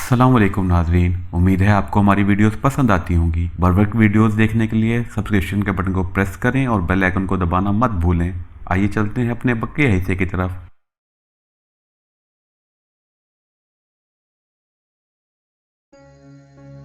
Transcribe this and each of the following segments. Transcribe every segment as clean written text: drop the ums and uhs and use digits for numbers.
अस्सलाम वालेकुम नाजरीन, उम्मीद है आपको हमारी वीडियोस पसंद आती होंगी। बर वक्त वीडियोस देखने के लिए सब्सक्रिप्शन के बटन को प्रेस करें और बेल आइकन को दबाना मत भूलें। आइए चलते हैं अपने बकिया हिस्से की तरफ।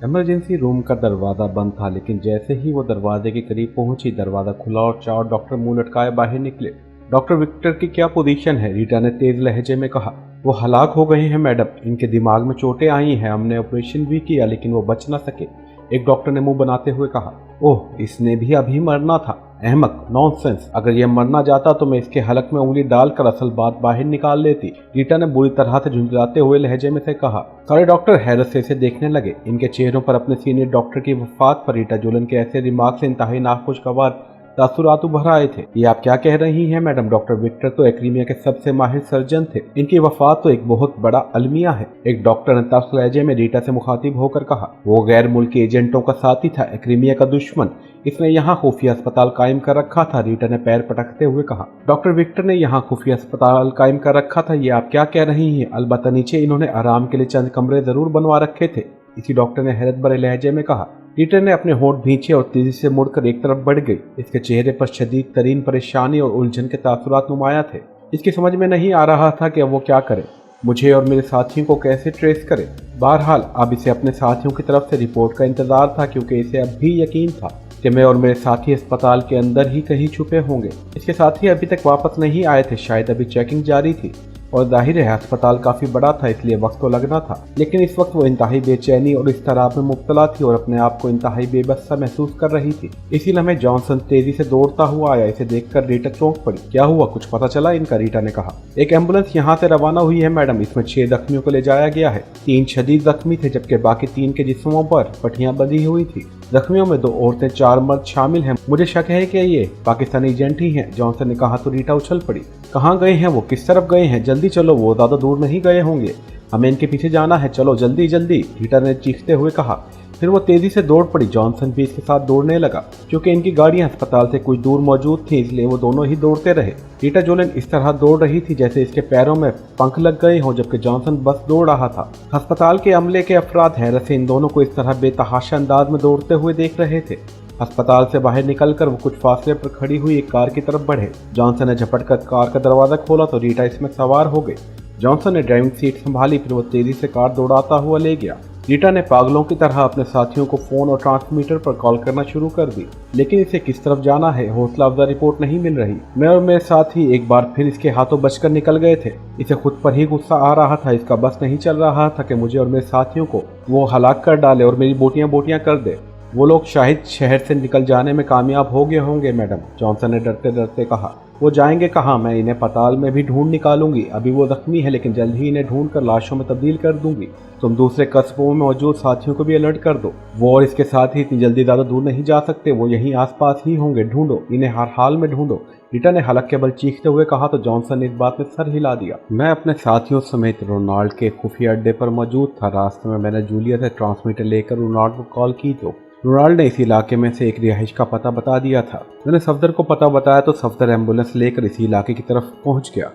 इमरजेंसी रूम का दरवाज़ा बंद था, लेकिन जैसे ही वो दरवाजे के करीब पहुंची, दरवाज़ा खुला और 4 डॉक्टर मुंह लटकाए बाहर निकले। डॉक्टर विक्टर की क्या पोजीशन है? रीटा ने तेज लहजे में कहा। वो हलाक हो गए हैं मैडम, इनके दिमाग में चोटें आई हैं। हमने ऑपरेशन भी किया लेकिन वो बच ना सके, एक डॉक्टर ने मुंह बनाते हुए कहा। ओह, इसने भी अभी मरना था। अहमक, नॉनसेंस। अगर यह मरना जाता तो मैं इसके हलक में उंगली डालकर असल बात बाहर निकाल लेती, रीटा ने बुरी तरह से झुंझलाते हुए लहजे में से कहा। सारे डॉक्टर हैरत से इसे देखने लगे। इनके चेहरों पर अपने सीनियर डॉक्टर की वफात पर रीटा जोलन के ऐसे रिमार्क से इंतहाई नाखुशगवार तासुरात उभर आए थे। ये आप क्या कह रही हैं मैडम? डॉक्टर विक्टर तो एक्रीमिया के सबसे माहिर सर्जन थे, इनकी वफात तो एक बहुत बड़ा अलमिया है, एक डॉक्टर ने तल्ख लहजे में रीटा से मुखातिब होकर कहा। वो गैर मुल्की एजेंटों का साथी था, एक्रीमिया का दुश्मन। इसने यहाँ खुफिया अस्पताल कायम कर रखा था, रीटा ने पैर पटकते हुए कहा। डॉक्टर विक्टर ने यहाँ खुफिया अस्पताल कायम कर रखा था, ये आप क्या कह रही हैं? अलबत्ता नीचे इन्होंने आराम के लिए चंद कमरे जरूर बनवा रखे थे, इसी डॉक्टर ने हैरत भरे लहजे में कहा। रीटा ने अपने होंठ भींचे और तेजी से मुड़कर एक तरफ बढ़ गई। इसके चेहरे पर शदीद तरीन परेशानी और उलझन के तासुरात नुमाया थे। इसकी समझ में नहीं आ रहा था कि अब वो क्या करे, मुझे और मेरे साथियों को कैसे ट्रेस करे। बहरहाल अब इसे अपने साथियों की तरफ से रिपोर्ट का इंतजार था, क्योंकि इसे अब भी यकीन था कि मैं और मेरे साथी अस्पताल के अंदर ही कहीं छुपे होंगे। इसके साथी अभी तक वापस नहीं आए थे, शायद अभी चेकिंग जारी थी, और जाहिर है अस्पताल काफी बड़ा था, इसलिए वक्त तो लगना था। लेकिन इस वक्त वो इंतहाई बेचैनी और इस्तराब में मुब्तला थी और अपने आप को इंतहाई बेबस सा महसूस कर रही थी। इसी लम्हे जॉनसन तेजी से दौड़ता हुआ आया। इसे देखकर रीटा चौंक पड़ी। क्या हुआ, कुछ पता चला इनका? रीटा ने कहा। एक एम्बुलेंस यहाँ से रवाना हुई है मैडम, इसमें 6 जख्मियों को ले जाया गया है। 3 शदीद जख्मी थे, जबकि बाकी 3 के जिस्मों पर पट्टियां बंधी हुई थी। जख्मियों में 2 औरतें 4 मर्द शामिल हैं। मुझे शक है कि ये पाकिस्तानी एजेंट ही हैं, जॉनसन ने कहा तो रीटा उछल पड़ी। कहाँ गए हैं वो? किस तरफ गए हैं? जल्दी चलो, वो ज्यादा दूर नहीं गए होंगे, हमें इनके पीछे जाना है, चलो जल्दी जल्दी, रीटा ने चीखते हुए कहा। फिर वो तेजी से दौड़ पड़ी। जॉनसन भी इसके साथ दौड़ने लगा। क्योंकि इनकी गाड़ियां अस्पताल से कुछ दूर मौजूद थी, इसलिए वो दोनों ही दौड़ते रहे। रीटा जोलन इस तरह दौड़ रही थी जैसे इसके पैरों में पंख लग गए हों, जबकि जॉनसन बस दौड़ रहा था। अस्पताल के अमले के अफराद हैरत से इन दोनों को इस तरह बेतहाशा अंदाज में दौड़ते हुए देख रहे थे। अस्पताल से बाहर निकलकर वो कुछ फासले पर खड़ी हुई एक कार की तरफ बढ़े। जॉनसन ने झपटकर कार का दरवाजा खोला तो रीटा इसमें सवार हो गई। जॉनसन ने ड्राइविंग सीट संभाली, फिर वो तेजी से कार दौड़ाता हुआ ले गया। रीटा ने पागलों की तरह अपने साथियों को फोन और ट्रांसमीटर पर कॉल करना शुरू कर दी, लेकिन इसे किस तरफ जाना है, हौसला अफजा रिपोर्ट नहीं मिल रही। मैं और मेरे साथी एक बार फिर इसके हाथों बचकर निकल गए थे। इसे खुद पर ही गुस्सा आ रहा था। इसका बस नहीं चल रहा था कि मुझे और मेरे साथियों को वो हलाक कर डाले और मेरी बोटियां बोटियां कर दे। वो लोग शायद शहर से निकल जाने में कामयाब हो गए होंगे मैडम, जॉनसन ने डरते डरते कहा। वो जाएंगे कहाँ? मैं इन्हें पताल में भी ढूंढ निकालूंगी। अभी वो जख्मी है, लेकिन जल्द ही इन्हें ढूंढ कर लाशों में तब्दील कर दूंगी। तुम दूसरे कस्बों में मौजूद साथियों को भी अलर्ट कर दो। वो और इसके साथ ही इतनी जल्दी ज्यादा दूर नहीं जा सकते, वो यहीं आसपास ही होंगे। ढूंढो इन्हें, हर हाल में ढूंढो, रीटा ने हलक के बल चीखते हुए कहा तो जॉनसन ने इस बात में सर हिला दिया। मैं अपने साथियों समेत रोनाल्ड के खुफिया अड्डे पर मौजूद था। रास्ते में मैंने जूलिया से ट्रांसमीटर लेकर रोनाल्ड को कॉल की तो रोनाल्ड ने इस इलाके में से एक रिहाइश का पता बता दिया था। मैंने सफदर को पता बताया तो सफदर एम्बुलेंस लेकर इसी इलाके की तरफ पहुंच गया।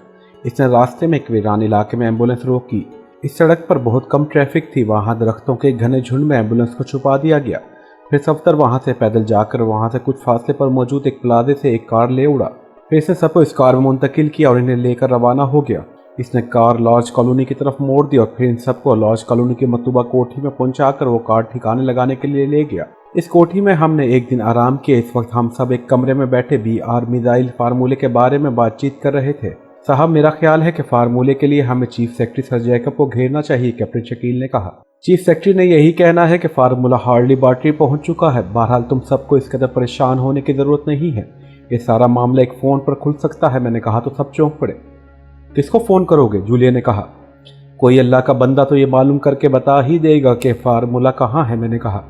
इसने रास्ते में एक वीरान इलाके में एम्बुलेंस रोकी। इस सड़क पर बहुत कम ट्रैफिक थी, वहां दरख्तों के घने झुंड में एम्बुलेंस को छुपा दिया गया। फिर सफदर वहां से पैदल जाकर वहां से कुछ फासले पर मौजूद एक प्लाजे से एक कार ले उड़ा। फिर इसने सबको इस कार में मुंतकिल किया और इन्हें लेकर रवाना हो गया। इसने कार लॉज कॉलोनी की तरफ मोड़ दी और फिर इन सबको लॉज कॉलोनी की मतलूबा कोठी में पहुंचाकर वो कार ठिकाने लगाने के लिए ले गया। इस कोठी में हमने एक दिन आराम किया। इस वक्त हम सब एक कमरे में बैठे BR मिसाइल फार्मूले के बारे में बातचीत कर रहे थे। साहब, मेरा ख्याल है कि फार्मूले के लिए हमें चीफ सेक्रेटरी सर जैकब को घेरना चाहिए, कैप्टन शकील ने कहा। चीफ सेक्रेटरी ने यही कहना है कि फार्मूला हार्डली बाटरी पहुंच चुका है। बहरहाल तुम सबको इस कदर परेशान होने की जरूरत नहीं है, ये सारा मामला एक फोन पर खुल सकता है। मैंने कहा तो सब चौंक पड़े। किसको फोन करोगे? जूलिया ने कहा। कोई अल्लाह का बंदा तो ये मालूम करके बता ही देगा कि फार्मूला कहाँ है। मैंने कहा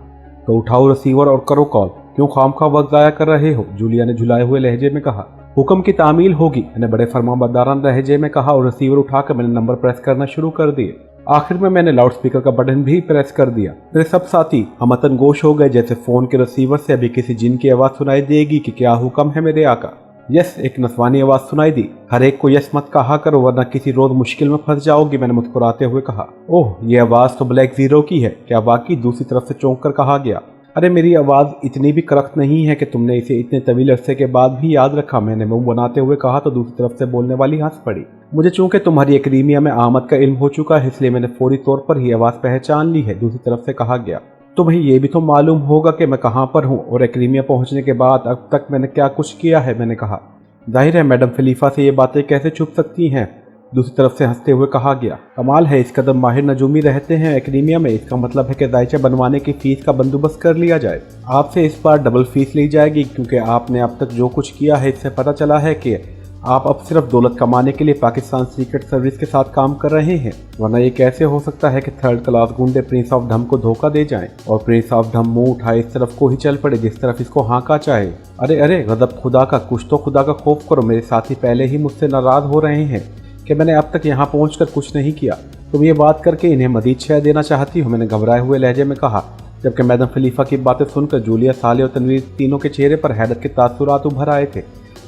तो उठाओ रिसीवर और करो कॉल, क्यों खामखा वक्त जाया कर रहे हो? जूलिया ने झुलाए हुए लहजे में कहा। हुक्म की तामील होगी, मैंने बड़े फरमाबरदारान लहजे में कहा और रिसीवर उठाकर मैंने नंबर प्रेस करना शुरू कर दिए। आखिर में मैंने लाउड स्पीकर का बटन भी प्रेस कर दिया। मेरे सब साथी हमतन गोश हो गए, जैसे फोन के रिसीवर से अभी किसी जिन की आवाज सुनाई देगी कि क्या हुक्म है मेरे आका। यस, एक नस्वानी आवाज सुनाई दी। हर एक को यस मत कहा करो वरना किसी रोज मुश्किल में फंस जाओगी, मैंने मुस्कुराते हुए कहा। ओह, ये आवाज तो ब्लैक जीरो की है। क्या वाकई? दूसरी तरफ से चौंक कर कहा गया। अरे मेरी आवाज इतनी भी करख्त नहीं है कि तुमने इसे इतने तवील अरसे के बाद भी याद रखा, मैंने मुंह बनाते हुए कहा तो दूसरी तरफ से बोलने वाली हंस पड़ी। मुझे चूंकि तुम्हारी एक्रीमिया में आमद का इल्म हो चुका है इसलिए मैंने फौरी तौर पर ही आवाज पहचान ली है, दूसरी तरफ से कहा गया। तुम्हें यह भी तो मालूम होगा कि मैं कहाँ पर हूँ और एक्रीमिया पहुँचने के बाद अब तक मैंने क्या कुछ किया है, मैंने कहा। जाहिर है मैडम खलीफा से ये बातें कैसे छुप सकती हैं, दूसरी तरफ से हंसते हुए कहा गया। कमाल है, इस कदर माहिर नजूमी रहते हैं एक्रीमिया में, इसका मतलब है कि दायचा बनवाने की फीस का बंदोबस्त कर लिया जाए। आपसे इस बार डबल फीस ली जाएगी क्योंकि आपने अब तक जो कुछ किया है इससे पता चला है कि आप अब सिर्फ दौलत कमाने के लिए पाकिस्तान सीक्रेट सर्विस के साथ काम कर रहे हैं, वरना ये कैसे हो सकता है कि थर्ड क्लास गुंडे प्रिंस ऑफ ढम को धोखा दे जाएं और प्रिंस ऑफ ढम मुंह उठाए इस तरफ को ही चल पड़े जिस तरफ इसको हाँका चाहे। अरे अरे, गजब खुदा का, कुछ तो खुदा का खौफ करो। मेरे साथी पहले ही मुझसे नाराज हो रहे हैं कि मैंने अब तक यहाँ पहुँचकर कुछ नहीं किया। तुम ये बात करके इन्हें मजीद शय देना चाहती हो, मैंने घबराए हुए लहजे में कहा, जबकि मैडम खलीफा की बातें सुनकर जूलिया, साले और तनवीर तीनों के चेहरे पर हैरत के तासुरात उभर आए थे।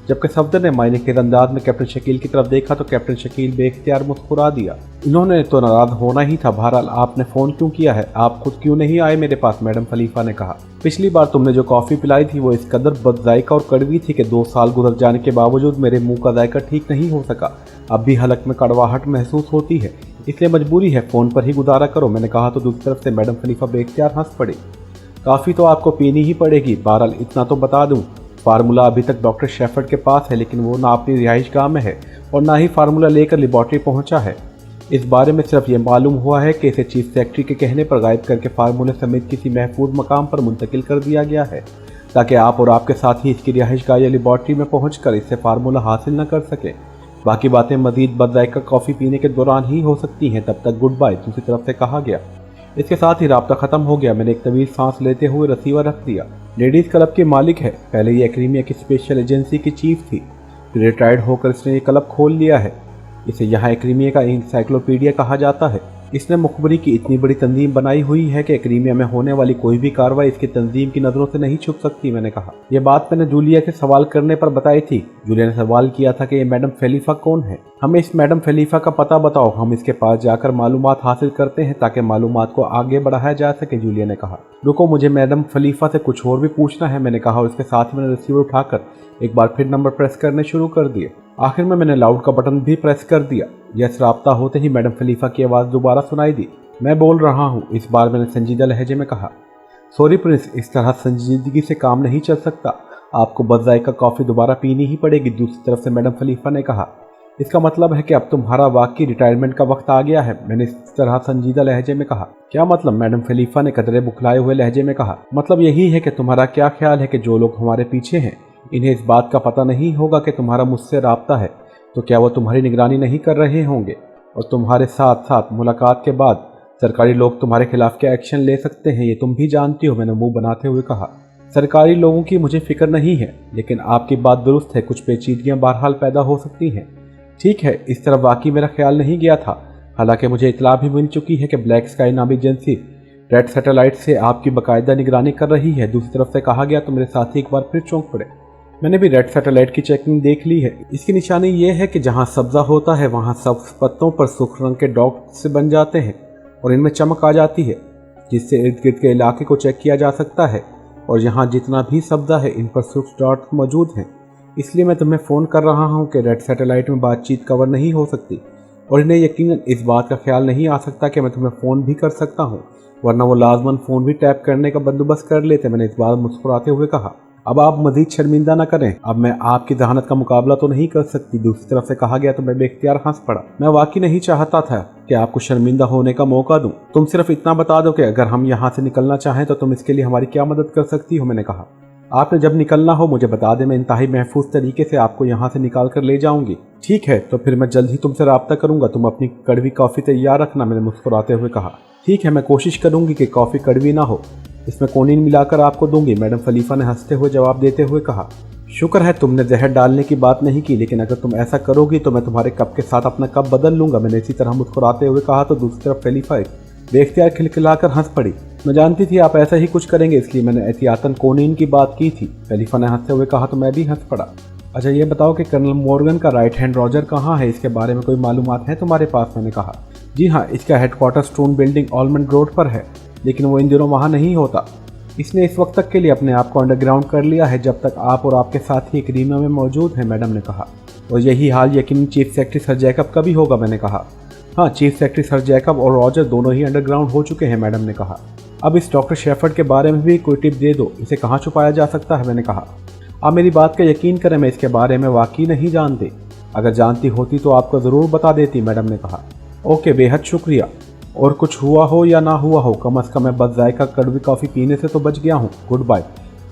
जबकि सफदर ने मायने के अंदाज में कैप्टन शकील की तरफ देखा तो कैप्टन शकील बेख्तियार मुस्कुरा दिया। इन्होंने तो नाराज होना ही था, बहरहाल आपने फ़ोन क्यों किया है? आप खुद क्यों नहीं आए मेरे पास? मैडम खलीफा ने कहा। पिछली बार तुमने जो कॉफ़ी पिलाई थी वो इस कदर बदजायका और कड़वी थी कि 2 साल गुजर जाने के बावजूद मेरे मुंह का जायका ठीक नहीं हो सका। अब भी हलक में कड़वाहट महसूस होती है, इसलिए मजबूरी है, फ़ोन पर ही गुजारा करो, मैंने कहा तो दूसरी तरफ से मैडम खलीफा बेख्तियार हंस पड़ी। काफ़ी तो आपको पीनी ही पड़ेगी। बहरहाल इतना तो बता दूँ, फार्मूला अभी तक डॉक्टर शेफर्ड के पास है लेकिन वो ना अपनी रिहाइश गाह में है और ना ही फार्मूला लेकर लेबॉर्ट्री पहुंचा है। इस बारे में सिर्फ ये मालूम हुआ है कि इसे चीफ सेक्रेटरी के कहने पर गायब करके फार्मूले समेत किसी महफूज मकाम पर मुंतकिल कर दिया गया है ताकि आप और आपके साथी इसकी रिहाइश गाह या लेबॉर्ट्री में पहुंचकर इससे फार्मूला हासिल न कर सकें। बाकी बातें मजीद बदजायका कॉफ़ी पीने के दौरान ही हो सकती हैं, तब तक गुड बाय, दूसरी तरफ से कहा गया। इसके साथ ही राब्ता ख़त्म हो गया। मैंने एक तवील सांस लेते हुए रिसीवर रख दिया। लेडीज़ क्लब की मालिक है, पहले ये एक्रीमिया की स्पेशल एजेंसी की चीफ थी, फिर रिटायर्ड होकर इसने ये क्लब खोल लिया है। इसे यहाँ एक्रीमिया का इंसाइक्लोपीडिया कहा जाता है। इसने मुखबरी की इतनी बड़ी तंजीम बनाई हुई है कि एक्रीमिया में होने वाली कोई भी कार्रवाई इसकी तंजीम की नज़रों से नहीं छुप सकती, मैंने कहा। यह बात मैंने जूलिया के सवाल करने पर बताई थी। जूलिया ने सवाल किया था कि ये मैडम खलीफा कौन है, हमें इस मैडम खलीफा का पता बताओ, हम इसके पास जाकर मालूमात हासिल करते हैं ताकि मालूमात को आगे बढ़ाया जा सके, जूलिया ने कहा। रुको, मुझे मैडम खलीफा से कुछ और भी पूछना है, मैंने कहा और इसके साथ मैंने रिसीवर उठाकर एक बार फिर नंबर प्रेस करने शुरू कर दिए। आखिर में मैंने लाउड का बटन भी प्रेस कर दिया। यह राब्ता होते ही मैडम खलीफा की आवाज़ दोबारा सुनाई दी। मैं बोल रहा हूँ, इस बार मैंने संजीदा लहजे में कहा। सॉरी प्रिंस, इस तरह संजीदगी से काम नहीं चल सकता, आपको बदजायका कॉफ़ी दोबारा पीनी ही पड़ेगी, दूसरी तरफ से मैडम खलीफा ने कहा। इसका मतलब है कि अब तुम्हारा वाकई रिटायरमेंट का वक्त आ गया है, मैंने इस तरह संजीदा लहजे में कहा। क्या मतलब? मैडम खलीफा ने कदरे बुखलाए हुए लहजे में कहा। मतलब यही है कि तुम्हारा क्या ख्याल है कि जो लोग हमारे पीछे हैं इन्हें इस बात का पता नहीं होगा कि तुम्हारा मुझसे राब्ता है, तो क्या वो तुम्हारी निगरानी नहीं कर रहे होंगे? और तुम्हारे साथ साथ मुलाकात के बाद सरकारी लोग तुम्हारे खिलाफ क्या एक्शन ले सकते हैं ये तुम भी जानती हो, मैंने मुंह बनाते हुए कहा। सरकारी लोगों की मुझे फिक्र नहीं है, लेकिन आपकी बात दुरुस्त है, कुछ पेचीदगियां बहरहाल पैदा हो सकती हैं। ठीक है, इस तरफ वाकई मेरा ख्याल नहीं गया था। हालांकि मुझे इतला भी मिल चुकी है कि ब्लैक स्काई नामी एजेंसी रेड सैटेलाइट से आपकी बाकायदा निगरानी कर रही है, दूसरी तरफ से कहा गया तो मेरे साथी एक बार फिर चौंक पड़े। मैंने भी रेड सैटेलाइट की चेकिंग देख ली है। इसकी निशानी ये है कि जहाँ सब्जा होता है वहाँ सब्ज पत्तों पर सुर्ख रंग के डॉट्स बन जाते हैं और इनमें चमक आ जाती है, जिससे इर्द गिर्द के इलाके को चेक किया जा सकता है। और यहाँ जितना भी सब्जा है इन पर सुर्ख डॉट मौजूद हैं। इसलिए मैं तुम्हें फ़ोन कर रहा हूँ कि रेड सैटेलाइट में बातचीत कवर नहीं हो सकती और इन्हें यकीनन इस बात का ख्याल नहीं आ सकता कि मैं तुम्हें फ़ोन भी कर सकता हूँ, वरना वो लाजमन फ़ोन भी टैप करने का बंदोबस्त कर लेते, मैंने इस बार मुस्कुराते हुए कहा। अब आप मजीद शर्मिंदा न करें, अब मैं आपकी जहानत का मुकाबला तो नहीं कर सकती, दूसरी तरफ से कहा गया तो मैं बेख्तियार हंस पड़ा। मैं वाकई नहीं चाहता था कि आपको शर्मिंदा होने का मौका दूं। तुम सिर्फ इतना बता दो कि अगर हम यहाँ से निकलना चाहें तो तुम इसके लिए हमारी क्या मदद कर सकती हो, मैंने कहा। आपने जब निकलना हो मुझे बता दें, मैं इंतहाई महफूज तरीके से आपको यहाँ से निकाल कर ले जाऊंगी। ठीक है, तो फिर मैं जल्द ही तुमसे रब्ता करूंगा, तुम अपनी कड़वी कॉफ़ी तैयार रखना, मैंने मुस्कुराते हुए कहा। ठीक है, मैं कोशिश करूंगी कि कॉफ़ी कड़वी ना हो, इसमें कोनीन मिलाकर आपको दूंगी, मैडम खलीफा ने हंसते हुए जवाब देते हुए कहा। शुक्र है तुमने जहर डालने की बात नहीं की, लेकिन अगर तुम ऐसा करोगी तो मैं तुम्हारे कप के साथ अपना कप बदल लूंगा, मैंने इसी तरह मुस्कुराते हुए कहा तो दूसरी तरफ खलीफा बेख्तियार खिलखिलाकर हंस पड़ी। मैं जानती थी आप ऐसा ही कुछ करेंगे, इसलिए मैंने एहतियातन कोनीन की बात की थी, खलीफा ने हंसते हुए कहा तो मैं भी हंस पड़ा। अच्छा ये बताओ कि कर्नल मॉर्गन का राइट हैंड रॉजर कहाँ है, इसके बारे में कोई मालूमात है तुम्हारे पास? मैंने कहा जी हाँ, इसका headquarter stone building almond road पर है, लेकिन वो इन दिनों वहाँ नहीं होता। इसने इस वक्त तक के लिए अपने आप को अंडरग्राउंड कर लिया है जब तक आप और आपके साथी एक रीमा में मौजूद हैं, मैडम ने कहा। और यही हाल यकीन चीफ सेक्रेटरी सर जैकब का भी होगा, मैंने कहा। हाँ, चीफ सेक्रेटरी सर जैकब और रॉजर दोनों ही अंडरग्राउंड हो चुके हैं, मैडम ने कहा। अब इस डॉक्टर शेफर्ड के बारे में भी कोई टिप दे दो, इसे कहाँ छुपाया जा सकता है, मैंने कहा। आप मेरी बात का यकीन करें, मैं इसके बारे में वाकई नहीं जानती। अगर जानती होती तो आपको ज़रूर बता देती, मैडम ने कहा। ओके, बेहद शुक्रिया। और कुछ हुआ हो या ना हुआ हो, कम से कम मैं बद जायका कड़वी कॉफ़ी पीने से तो बच गया हूँ। गुड बाय,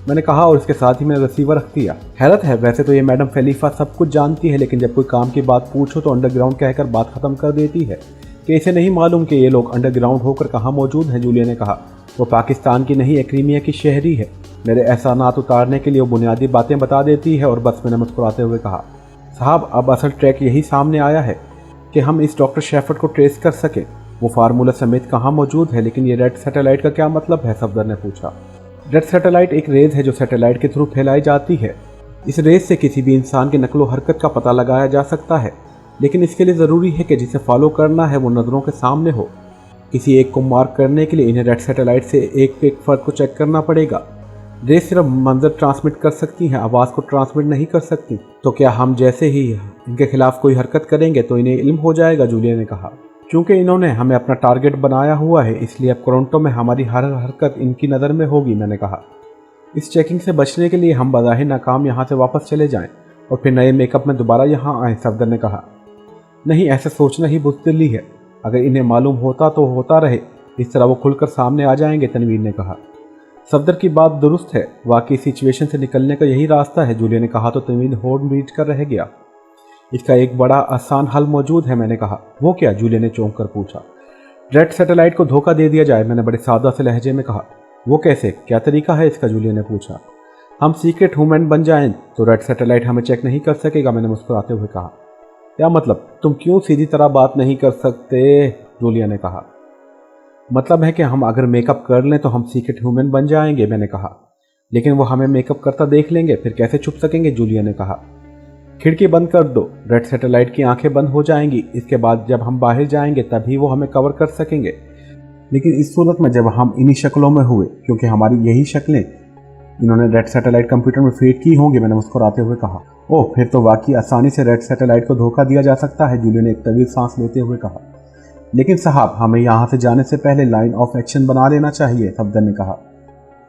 मैंने कहा और इसके साथ ही मैंने रिसीवर रख दिया। हैरत है, वैसे तो ये मैडम फेलिफा सब कुछ जानती है, लेकिन जब कोई काम की बात पूछो तो अंडरग्राउंड कहकर बात ख़त्म कर देती है कि इसे नहीं मालूम कि ये लोग अंडरग्राउंड होकर कहाँ मौजूद हैं। जूलिया ने कहा, वो पाकिस्तान की नहीं, क्रीमिया की शहरी है। मेरे एहसानात उतारने के लिए वो बुनियादी बातें बता देती है। और बस, मैंने मुस्कुराते हुए कहा, साहब अब असल ट्रैक यही सामने आया है कि हम इस डॉक्टर शेफर्ड को ट्रेस कर सकें। वो फार्मूला समेत कहाँ मौजूद है, लेकिन ये रेड सैटेलाइट का क्या मतलब है? सफदर ने पूछा। रेड सैटेलाइट एक रेज है जो सैटेलाइट के थ्रू फैलाई जाती है। इस रेज से किसी भी इंसान की नकलो हरकत का पता लगाया जा सकता है, लेकिन इसके लिए ज़रूरी है कि जिसे फॉलो करना है वो नज़रों के सामने हो। किसी एक को मार्क करने के लिए इन्हें रेड सैटेलाइट से एक फ़र्द को चेक करना पड़ेगा। रेज सिर्फ मंजर ट्रांसमिट कर सकती हैं, आवाज़ को ट्रांसमिट नहीं कर सकती। तो क्या हम जैसे ही इनके खिलाफ कोई हरकत करेंगे तो इन्हें इल्म हो जाएगा? जूलिया ने कहा। चूँकि इन्होंने हमें अपना टारगेट बनाया हुआ है, इसलिए अब टोरंटो में हमारी हर हरकत इनकी नज़र में होगी, मैंने कहा। इस चेकिंग से बचने के लिए हम बज़ाहिर नाकाम यहाँ से वापस चले जाएं और फिर नए मेकअप में दोबारा यहाँ आएँ, सफदर ने कहा। नहीं, ऐसा सोचना ही बुज़दिली है। अगर इन्हें मालूम होता तो होता रहे, इस तरह वो खुलकर सामने आ जाएंगे, तनवीर ने कहा। सफदर की बात दुरुस्त है, वाकई सिचुएशन से निकलने का यही रास्ता है, जूलिया ने कहा। तो तनवीर होड़ बीट कर रह गया। इसका एक बड़ा आसान हल मौजूद है, मैंने कहा। वो क्या? जूलिया ने चौंक कर पूछा। रेड सैटेलाइट को धोखा दे दिया जाए, मैंने बड़े सादा से लहजे में कहा। वो कैसे? क्या तरीका है इसका? जूलिया ने पूछा। हम सीक्रेट वुमेन बन जाएं तो रेड सैटेलाइट हमें चेक नहीं कर सकेगा, मैंने मुस्कुराते हुए कहा। क्या मतलब? तुम क्यों सीधी तरह बात नहीं कर सकते? जूलिया ने कहा। मतलब है कि हम अगर मेकअप कर लें तो हम सीक्रेट वुमेन बन जाएंगे, मैंने कहा। लेकिन वो हमें मेकअप करता देख लेंगे, फिर कैसे छुप सकेंगे? जूलिया ने कहा। खिड़की बंद कर दो, रेड सैटेलाइट की आंखें बंद हो जाएंगी। इसके बाद जब हम बाहर जाएंगे तभी वो हमें कवर कर सकेंगे। लेकिन इस सूरत में जब हम इन्हीं शक्लों में हुए, क्योंकि हमारी यही शक्लें इन्होंने रेड सैटेलाइट कंप्यूटर में फीड की होंगी, मैंने मुस्कुराते हुए कहा। ओह, फिर तो वाकई आसानी से रेड सैटेलाइट को धोखा दिया जा सकता है, जूलिया ने एक तवील सांस लेते हुए कहा। लेकिन साहब, हमें यहाँ से जाने से पहले लाइन ऑफ एक्शन बना लेना चाहिए, सफदर ने कहा।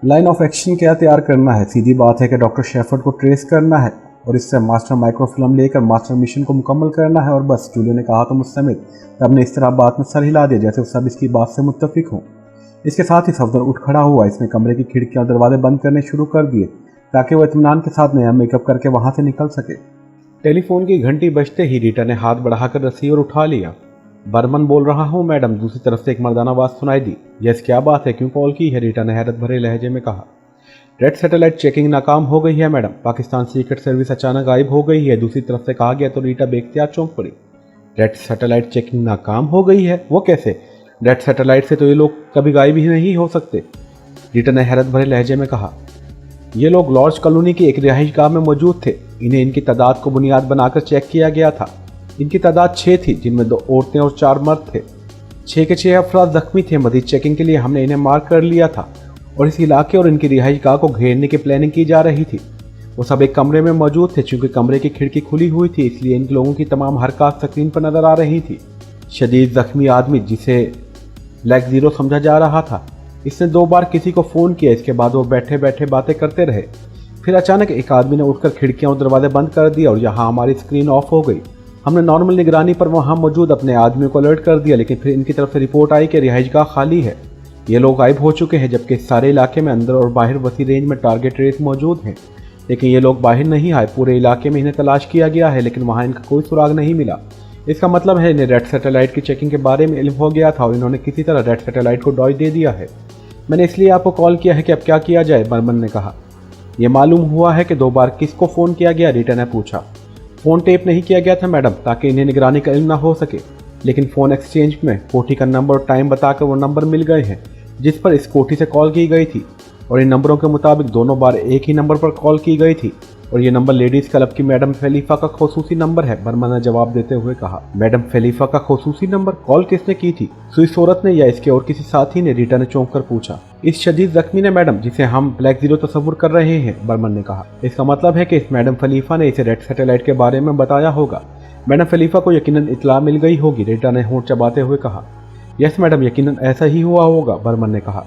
लाइन ऑफ एक्शन क्या तैयार करना है? सीधी बात है कि डॉक्टर शेफर्ड को ट्रेस करना है और इससे मास्टर माइक्रोफिल्म लेकर मास्टर मिशन को मुकम्मल करना है और बस, जूलिया ने कहा। तो मुस्तमिद तब ने इस तरह बात में सर हिला दिया जैसे सब इसकी बात से मुत्तफिक हों। इसके साथ ही सफदर उठ खड़ा हुआ। इसने कमरे की खिड़कियां दरवाजे बंद करने शुरू कर दिए ताकि वह इत्मीनान के साथ नया मेकअप करके वहां से निकल सके। टेलीफोन की घंटी बजते ही रीटा ने हाथ बढ़ाकर रिसीवर उठा लिया। बर्मन बोल रहा हूँ मैडम, दूसरी तरफ से एक मर्दाना आवाज़ सुनाई दी। यस, क्या बात है, क्यों कॉल की है? रीटा ने हैरत भरे लहजे में कहा। रेड सैटेलाइट चेकिंग नाकाम हो गई है मैडम, पाकिस्तान सीक्रेट सर्विस अचानक गायब हो गई है, दूसरी तरफ से कहा गया। तो रीटा बेख्तियार चौंक पड़ी। रेड सैटेलाइट चेकिंग नाकाम हो गई है? वो कैसे? रेड सैटेलाइट से तो ये लोग कभी गायब ही नहीं हो सकते, रीटा ने हैरत भरे लहजे में कहा। ये लोग लॉर्ड्स कॉलोनी की एक रिहाइश गाह में मौजूद थे। इन्हें इनकी तादाद को बुनियाद बनाकर चेक किया गया था। इनकी तादाद 6 थी, जिनमें 2 औरतें और 4 मर्द थे। 6 के 6 अफराद जख्मी थे। मजीद चेकिंग के लिए हमने इन्हें मार्क कर लिया था और इस इलाके और इनकी रिहाइश गाह को घेरने की प्लानिंग की जा रही थी। वो सब एक कमरे में मौजूद थे। चूंकि कमरे की खिड़की खुली हुई थी, इसलिए इन लोगों की तमाम हरकत स्क्रीन पर नजर आ रही थी। शदीद जख्मी आदमी, जिसे ब्लैक जीरो समझा जा रहा था, इसने 2 बार किसी को फ़ोन किया। इसके बाद वो बैठे बैठे बातें करते रहे। फिर अचानक एक आदमी ने उठकर खिड़कियां और दरवाजे बंद कर दिए और यहाँ हमारी स्क्रीन ऑफ हो गई। हमने नॉर्मल निगरानी पर वहाँ मौजूद अपने आदमियों को अलर्ट कर दिया, लेकिन फिर इनकी तरफ से रिपोर्ट आई कि रिहाइशगाह खाली है। ये लोग गायब हो चुके हैं, जबकि इस सारे इलाके में अंदर और बाहर वसी रेंज में टारगेट रेस मौजूद हैं। लेकिन ये लोग बाहर नहीं आए। पूरे इलाके में इन्हें तलाश किया गया है, लेकिन वहाँ इनका कोई सुराग नहीं मिला। इसका मतलब है इन्हें रेड सैटेलाइट की चेकिंग के बारे में इल्म हो गया था और इन्होंने किसी तरह रेड सैटेलाइट को डॉय दे दिया है। मैंने इसलिए आपको कॉल किया है कि अब क्या किया जाए, बर्मन ने कहा। यह मालूम हुआ है कि 2 बार किसको फ़ोन किया गया, रीटा ने पूछा। फ़ोन टेप नहीं किया गया था मैडम, ताकि इन्हें निगरानी का इल्म ना हो सके, लेकिन फ़ोन एक्सचेंज में कोठी का नंबर और टाइम बताकर वो नंबर मिल गए हैं जिस पर इस कोठी से कॉल की गई थी। और इन नंबरों के मुताबिक दोनों बार एक ही नंबर पर कॉल की गई थी। और ये नंबर लेडीज क्लब की मैडम खलीफा का खुसूसी नंबर है, बर्मा ने जवाब देते हुए कहा। मैडम खलीफा का खुसूसी नंबर? कॉल किसने की थी? सुई औरत ने या इसके और किसी साथी ने? रीटा ने चौंक कर पूछा। इस शदीद जख्मी ने मैडम, जिसे हम ब्लैक जीरो तस्वुर कर रहे हैं, बर्मन ने कहा। इसका मतलब है कि इस मैडम खलीफा ने इसे रेड सैटेलाइट के बारे में बताया होगा। मैडम खलीफा को यकीनन इतला मिल गई होगी, रीटा ने होंठ चबाते हुए कहा। यस मैडम, यकीनन ऐसा ही हुआ होगा, बर्मन ने कहा।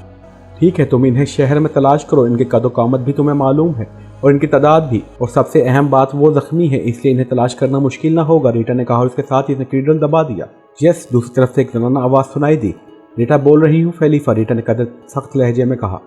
ठीक है, तुम इन्हें शहर में तलाश करो, इनके कदो कामत भी तुम्हें मालूम है और इनकी तादाद भी, और सबसे अहम बात वो जख्मी है, इसलिए इन्हें तलाश करना मुश्किल ना होगा, रीटा ने कहा और उसके साथ ही इसने कीडल दबा दिया। यस, दूसरी तरफ से एक जनाना आवाज़ सुनाई दी। रीटा बोल रही हूँ खलीफा, रीटा ने कदर सख्त लहजे में कहा।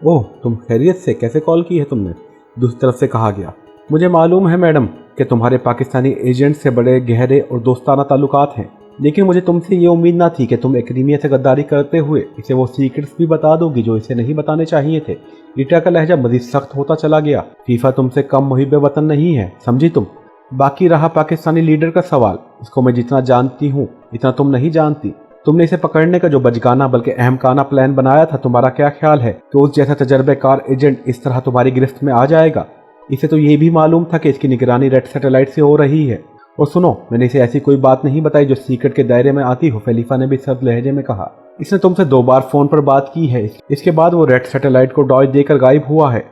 ओह, तुम खैरियत से? कैसे कॉल की है तुमने? दूसरी तरफ से कहा गया। मुझे मालूम है मैडम कि तुम्हारे पाकिस्तानी एजेंट से बड़े गहरे और दोस्ताना ताल्लुकात हैं, लेकिन मुझे तुमसे ये उम्मीद ना थी कि तुम एक्रीमिया से गद्दारी करते हुए इसे वो सीक्रेट्स भी बता दोगी जो इसे नहीं बताने चाहिए थे। रीटा का लहजा मजीद सख्त होता चला गया। फीफा तुमसे कम मुहिब वतन नहीं है, समझी तुम। बाकी रहा पाकिस्तानी लीडर का सवाल, इसको मैं जितना जानती हूँ इतना तुम नहीं जानती। तुमने इसे पकड़ने का जो बचगाना बल्कि अहमकाना प्लान बनाया था, तुम्हारा क्या ख्याल है कि उस जैसा तजर्बेकार एजेंट इस तरह तुम्हारी गिरफ्त में आ जाएगा? इसे तो ये भी मालूम था कि इसकी निगरानी रेड सैटेलाइट से हो रही है। और सुनो, मैंने इसे ऐसी कोई बात नहीं बताई जो सीक्रेट के दायरे में आती हो, खलीफा ने भी सर्द लहजे में कहा। इसने तुमसे 2 बार फोन पर बात की है, इसके बाद वो रेड सैटेलाइट को डॉज देकर गायब हुआ है।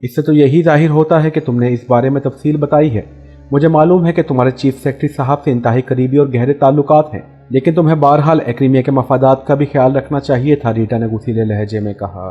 इससे तो यही जाहिर होता है कि तुमने इस बारे में तफसील बताई है। मुझे मालूम है कि तुम्हारे चीफ सेक्रेटरी साहब से इंतहाई करीबी और गहरे ताल्लुकात हैं, लेकिन तुम्हें बहरहाल एक्रीमिया के मफादात का भी ख्याल रखना चाहिए था, रीटा ने गुस्सीले लहजे में कहा।